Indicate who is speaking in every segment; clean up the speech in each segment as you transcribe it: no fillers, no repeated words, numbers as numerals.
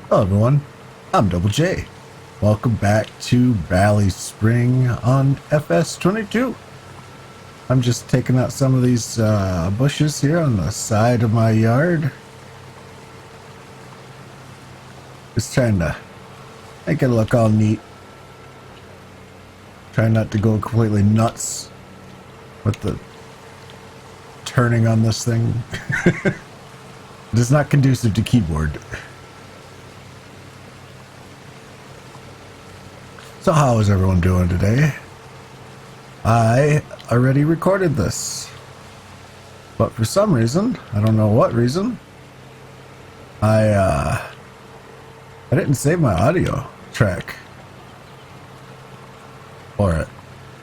Speaker 1: Hello everyone, I'm Double J. Welcome back to BallySpring on FS22. I'm just taking out some of these bushes here on the side of my yard. Just trying to make it look all neat. Trying not to go completely nuts with the turning on this thing. It is not conducive to keyboard. So how is everyone doing today? I already recorded this, but for some reason, I don't know what reason, I didn't save my audio track for it.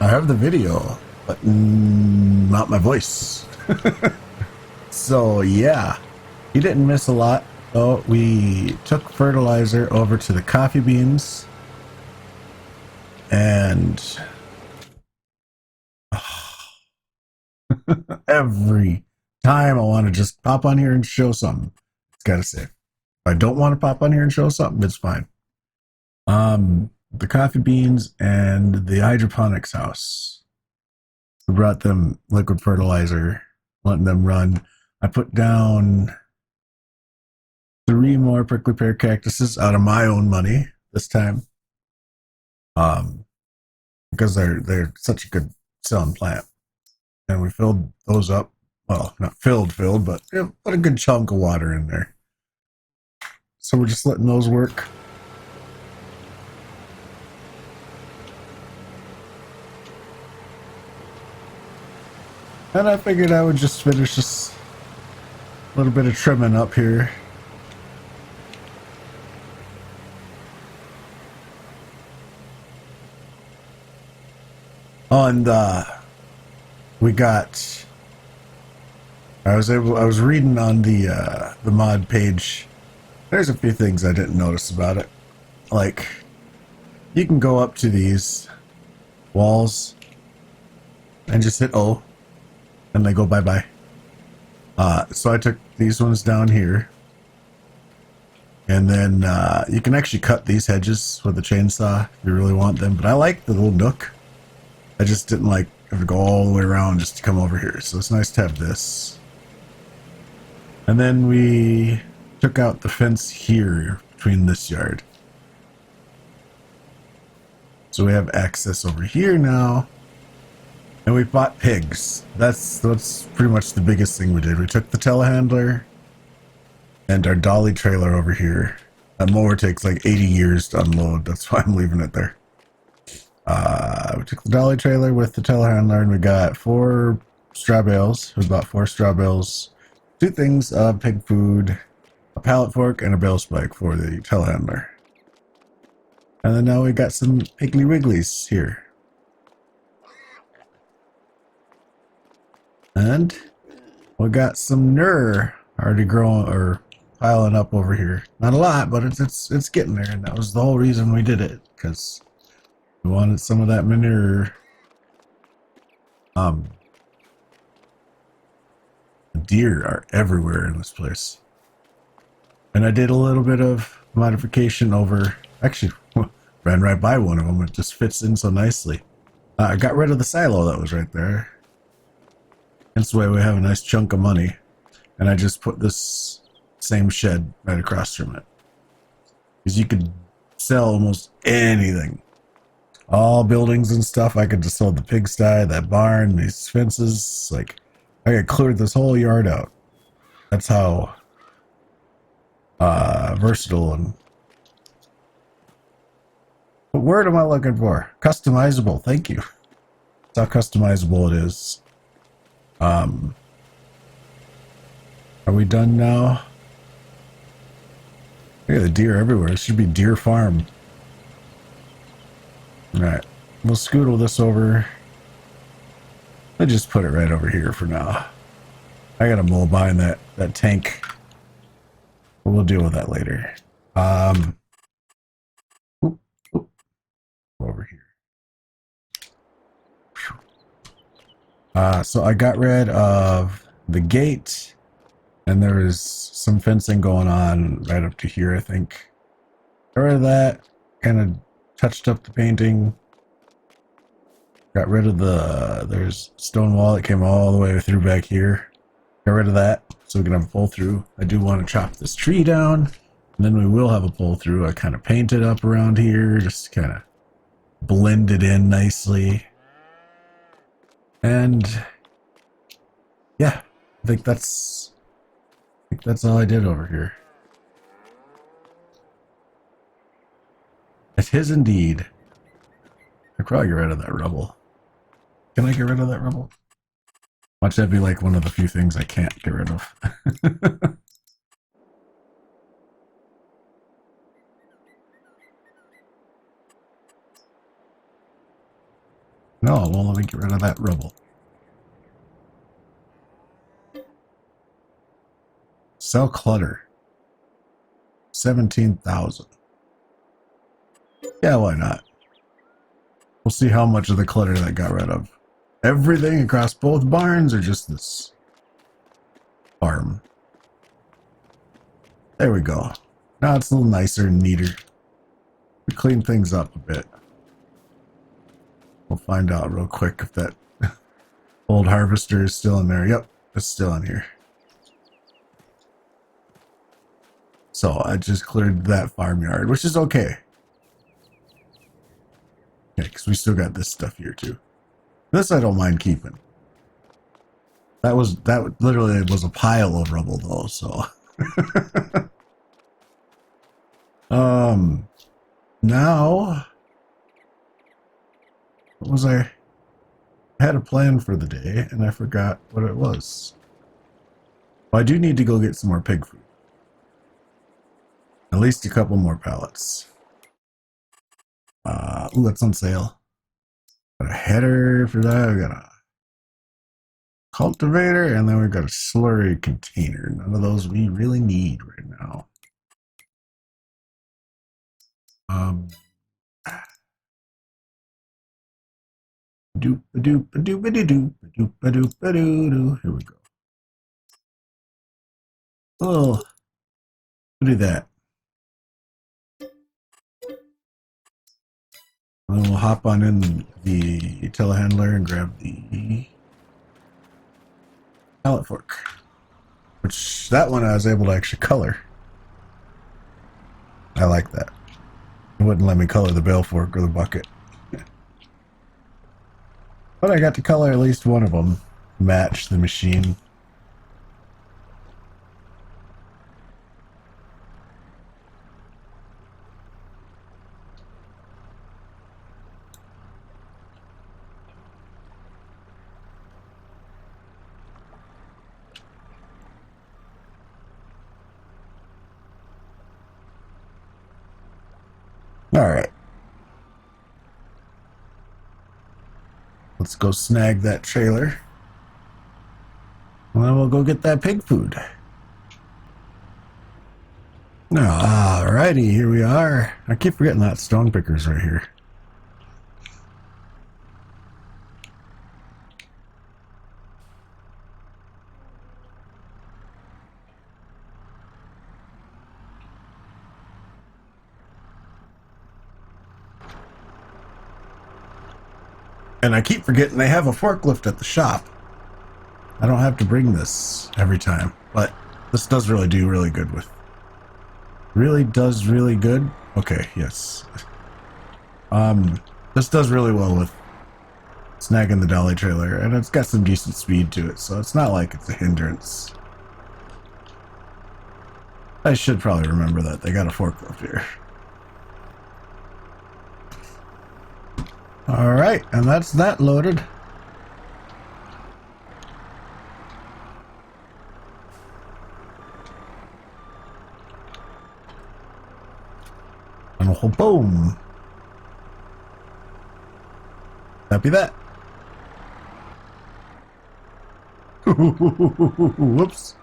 Speaker 1: I have the video, but not my voice. So yeah, you didn't miss a lot. Oh, we took fertilizer over to the coffee beans, and every time I want to just pop on here and show something, it's gotta save. If I don't want to pop on here and show something, it's fine. The coffee beans and the hydroponics house. We brought them liquid fertilizer, letting them run. I put down 3 more prickly pear cactuses out of my own money this time. Because they're such a good selling plant. And we filled those up. Well, not filled, but put a good chunk of water in there. So we're just letting those work. And I figured I would just finish this little bit of trimming up here. Oh, and we got. I was reading on the mod page. There's a few things I didn't notice about it. Like, you can go up to these walls and just hit O, and they go bye-bye. So I took these ones down here, and then you can actually cut these hedges with a chainsaw if you really want them, but I like the little nook. I just didn't like have to go all the way around just to come over here, so it's nice to have this. And then we took out the fence here between this yard, so we have access over here now. And we bought pigs. That's pretty much the biggest thing we did. We took the telehandler and our dolly trailer over here. That mower takes like 80 years to unload. That's why I'm leaving it there. We took the dolly trailer with the telehandler, and we got 4 straw bales. We bought 4 straw bales, 2 things of pig food, a pallet fork, and a bale spike for the telehandler. And then now we got some Piggly Wigglies here. And we got some Nur already growing or piling up over here. Not a lot, but it's getting there, and that was the whole reason we did it, because we wanted some of that manure. Deer are everywhere in this place. And I did a little bit of modification over, actually, ran right by one of them. It just fits in so nicely. I got rid of the silo that was right there. That's why we have a nice chunk of money. And I just put this same shed right across from it. Because you could sell almost anything. All buildings and stuff. I could just sell the pigsty, that barn, these fences. Like, I could clear this whole yard out. That's how versatile and... What word am I looking for? Customizable. Thank you. That's how customizable it is. Are we done now? Look at the deer everywhere. It should be Deer Farm. Alright. We'll scoodle this over. I'll just put it right over here for now. I gotta mow behind that tank. But we'll deal with that later. Over here. So I got rid of the gate, and there was some fencing going on right up to here, I think. Got rid of that. Kind of touched up the painting. Got rid of there's stone wall that came all the way through back here. Got rid of that so we can have a pull through. I do want to chop this tree down, and then we will have a pull through. I kind of painted up around here, just kind of blend it in nicely. And yeah, I think that's all I did over here. It is indeed. I could probably get rid of that rubble. Can I get rid of that rubble? Watch that be like one of the few things I can't get rid of. No, it won't let me get rid of that rubble. Sell clutter. 17,000. Yeah, why not? We'll see how much of the clutter that got rid of. Everything across both barns or just this farm? There we go. Now it's a little nicer and neater. We clean things up a bit. We'll find out real quick if that old harvester is still in there. Yep, it's still in here. So I just cleared that farmyard, which is okay. Okay, because we still got this stuff here too. This I don't mind keeping. That literally was a pile of rubble though, so. Now, what was I had a plan for the day and I forgot what it was. Well, I do need to go get some more pig food. At least a couple more pallets. Ooh, that's on sale. Got a header for that. We got a cultivator, and then we've got a slurry container. None of those we really need right now. Here we go. Oh, we'll do that. And then we'll hop on in the telehandler and grab the pallet fork. Which, that one I was able to actually color. I like that. It wouldn't let me color the bale fork or the bucket. But I got to color at least one of them. Match the machine. Alright. Let's go snag that trailer. And then we'll go get that pig food. Alrighty, here we are. I keep forgetting that stone picker's right here. And I keep forgetting they have a forklift at the shop. I don't have to bring this every time, but this does really do really good with. Really does really good. Okay, yes. This does really well with snagging the dolly trailer, and it's got some decent speed to it, so it's not like it's a hindrance. I should probably remember that they got a forklift here. All right, and that's that loaded. And boom. That'd be that. Whoops.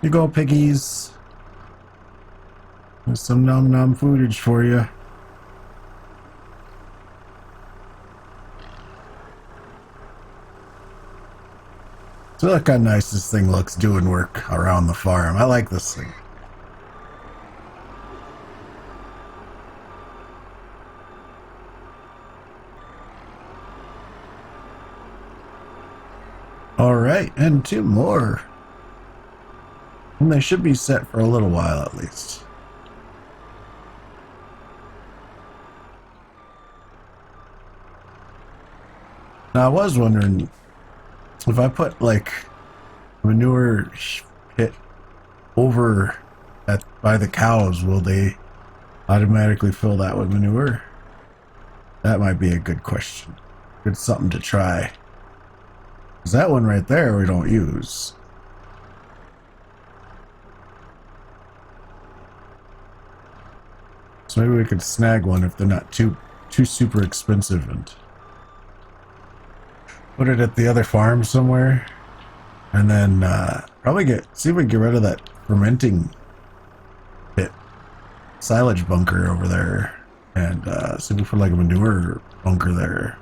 Speaker 1: You go, piggies. There's some nom footage for you. So look how nice this thing looks doing work around the farm. I like this thing. All right, and 2 more. And they should be set for a little while at least. Now I was wondering if I put like manure pit over by the cows, will they automatically fill that with manure? That might be a good question. Good something to try. Because that one right there we don't use. So maybe we could snag one if they're not too super expensive and put it at the other farm somewhere. And then probably see if we can get rid of that fermenting pit silage bunker over there. And see if we put like a manure bunker there.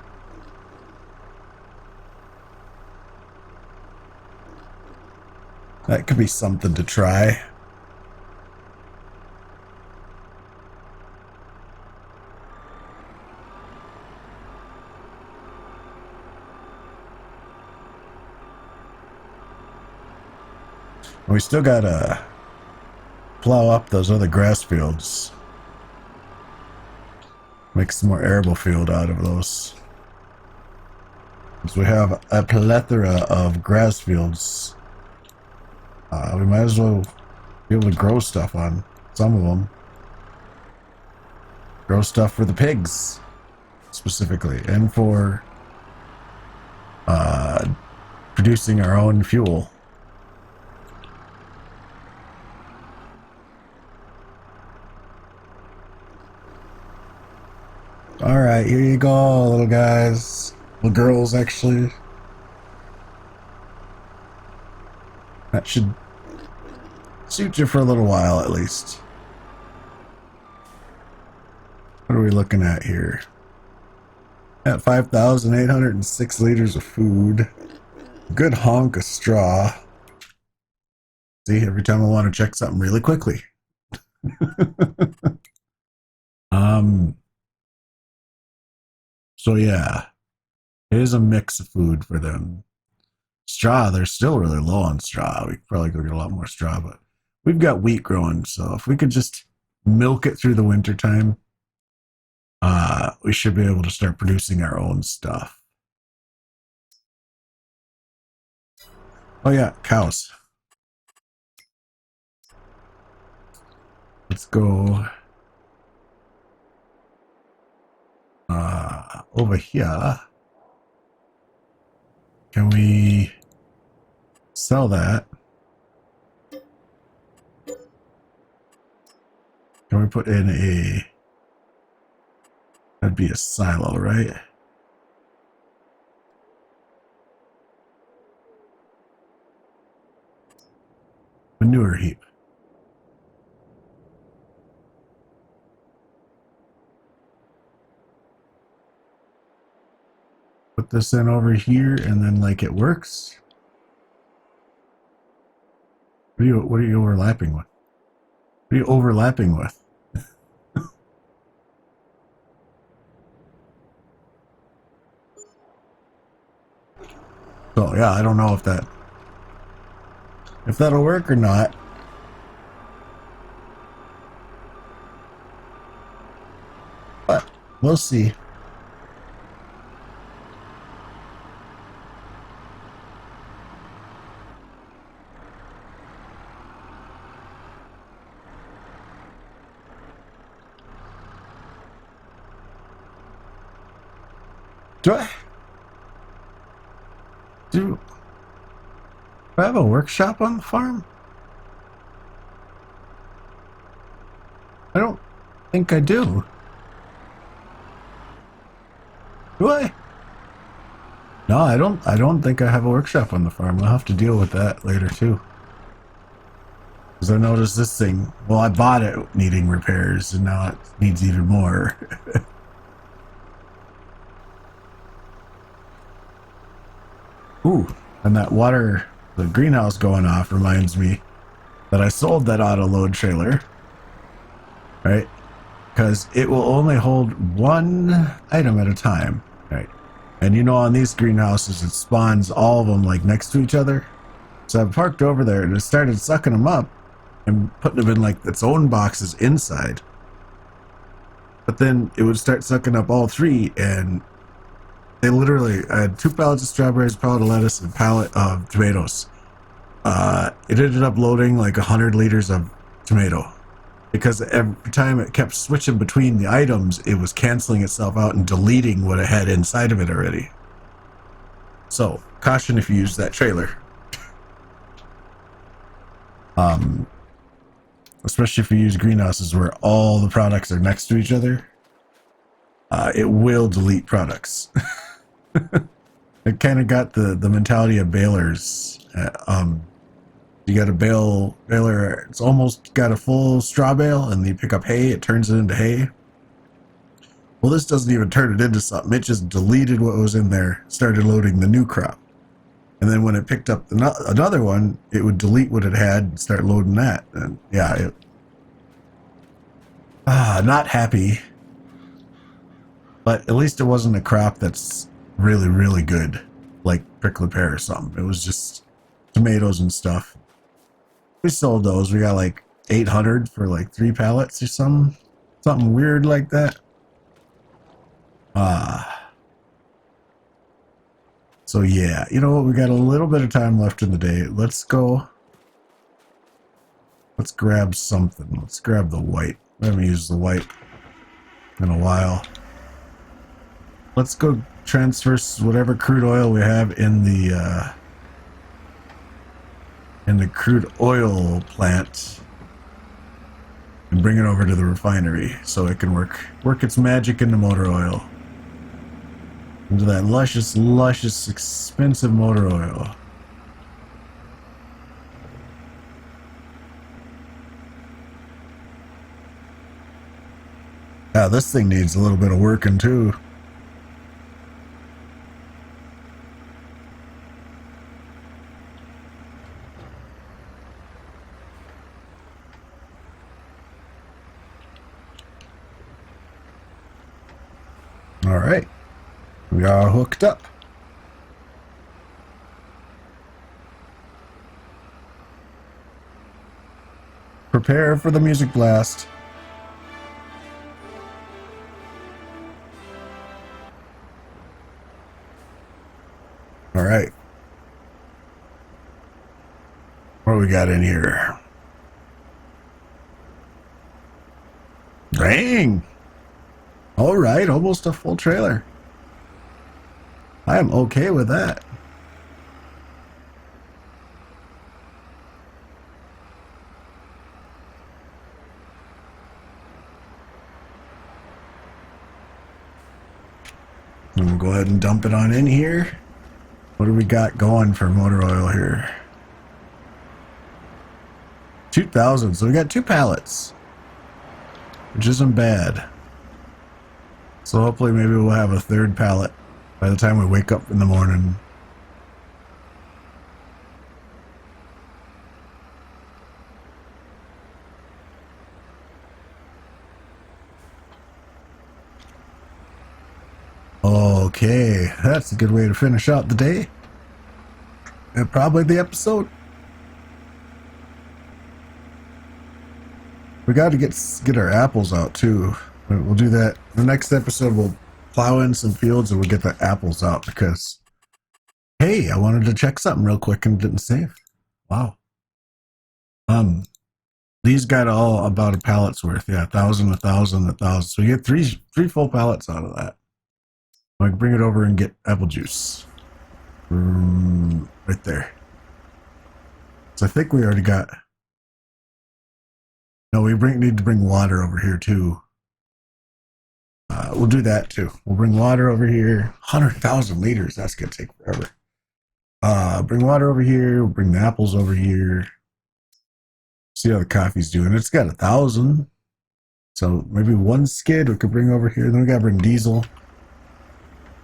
Speaker 1: That could be something to try. We still gotta plow up those other grass fields. Make some more arable field out of those. Because we have a plethora of grass fields. We might as well be able to grow stuff on some of them. Grow stuff for the pigs, specifically, and for producing our own fuel. Alright, here you go, little guys. Little girls, actually. That should suit you for a little while, at least. What are we looking at here? At 5,806 liters of food. Good honk of straw. See, every time I want to check something really quickly. So yeah, it is a mix of food for them. Straw, they're still really low on straw. We could probably go get a lot more straw, but we've got wheat growing, so if we could just milk it through the winter time, we should be able to start producing our own stuff. Oh yeah, cows. Let's go over here. Can we sell that? Can we put in that'd be a silo, right? Manure heap. Put this in over here, and then like it works. What are you overlapping with? What are you overlapping with? So yeah, I don't know if that'll work or not. But we'll see. Do I have a workshop on the farm? I don't think I do. Do I? No, I don't think I have a workshop on the farm. I'll have to deal with that later too. Because I noticed this thing, well, I bought it needing repairs, and now it needs even more. Ooh, and that water The greenhouse going off reminds me that I sold that auto load trailer, right? Because it will only hold one item at a time, right? And you know, on these greenhouses, it spawns all of them like next to each other. So I parked over there and it started sucking them up and putting them in like its own boxes inside. But then it would start sucking up all three, and they literally, I had 2 pallets of strawberries, a pallet of lettuce, and a pallet of tomatoes. It ended up loading like 100 liters of tomato, because every time it kept switching between the items, it was canceling itself out and deleting what it had inside of it already. So, caution if you use that trailer. Especially if you use greenhouses where all the products are next to each other, it will delete products. It kind of got the mentality of balers. You got a baler, it's almost got a full straw bale, and you pick up hay, it turns it into hay. Well, this doesn't even turn it into something. It just deleted what was in there, started loading the new crop. And then when it picked up another one, it would delete what it had and start loading that. And yeah, not happy. But at least it wasn't a crop that's really, really good, like prickly pear or something. It was just tomatoes and stuff. We sold those. We got like 800 for like 3 pallets or something weird like that. So yeah, you know what? We got a little bit of time left in the day. Let's go. Let's grab something. Let's grab the white. I haven't used the white in a while. Let's go transfer whatever crude oil we have in the crude oil plant and bring it over to the refinery so it can work its magic into motor oil. Into that luscious, luscious, expensive motor oil. Yeah, this thing needs a little bit of working too. All right. We are hooked up. Prepare for the music blast. All right. What do we got in here? Dang. All right, almost a full trailer. I am okay with that. And we'll go ahead and dump it on in here. What do we got going for motor oil here? 2,000. So we got 2 pallets, which isn't bad. So hopefully maybe we'll have a 3rd pallet by the time we wake up in the morning. Okay, that's a good way to finish out the day. And probably the episode. We got to get our apples out too. We'll do that. The next episode we'll plow in some fields and we'll get the apples out because, hey, I wanted to check something real quick and didn't save. Wow. These got all about a pallet's worth. Yeah, 1,000, 1,000, 1,000. So you get three full pallets out of that. I can bring it over and get apple juice. Right there. So I think we already got. No, we need to bring water over here too. We'll do that too. We'll bring water over here. 100,000 liters. That's gonna take forever. Bring water over here. We'll bring the apples over here. See how the coffee's doing. It's got 1,000. So maybe 1 skid we could bring over here. Then we gotta bring diesel.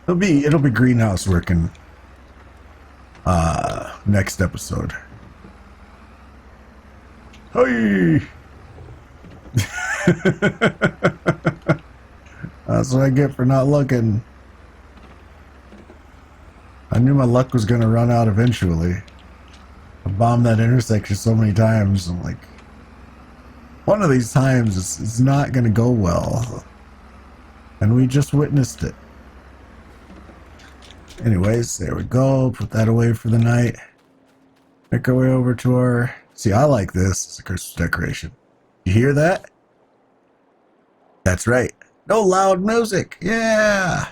Speaker 1: It'll be greenhouse working. next episode. Hey! That's what I get for not looking. I knew my luck was going to run out eventually. I bombed that intersection so many times. I'm like, one of these times it's not going to go well. And we just witnessed it. Anyways, there we go. Put that away for the night. Make our way over to our... See, I like this as a Christmas decoration. You hear that? That's right. No loud music. Yeah!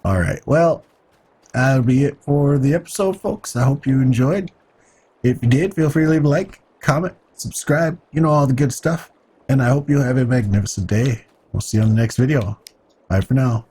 Speaker 1: Alright, well, that'll be it for the episode, folks. I hope you enjoyed. If you did, feel free to leave a like, comment, subscribe. You know all the good stuff. And I hope you have a magnificent day. We'll see you on the next video. Bye for now.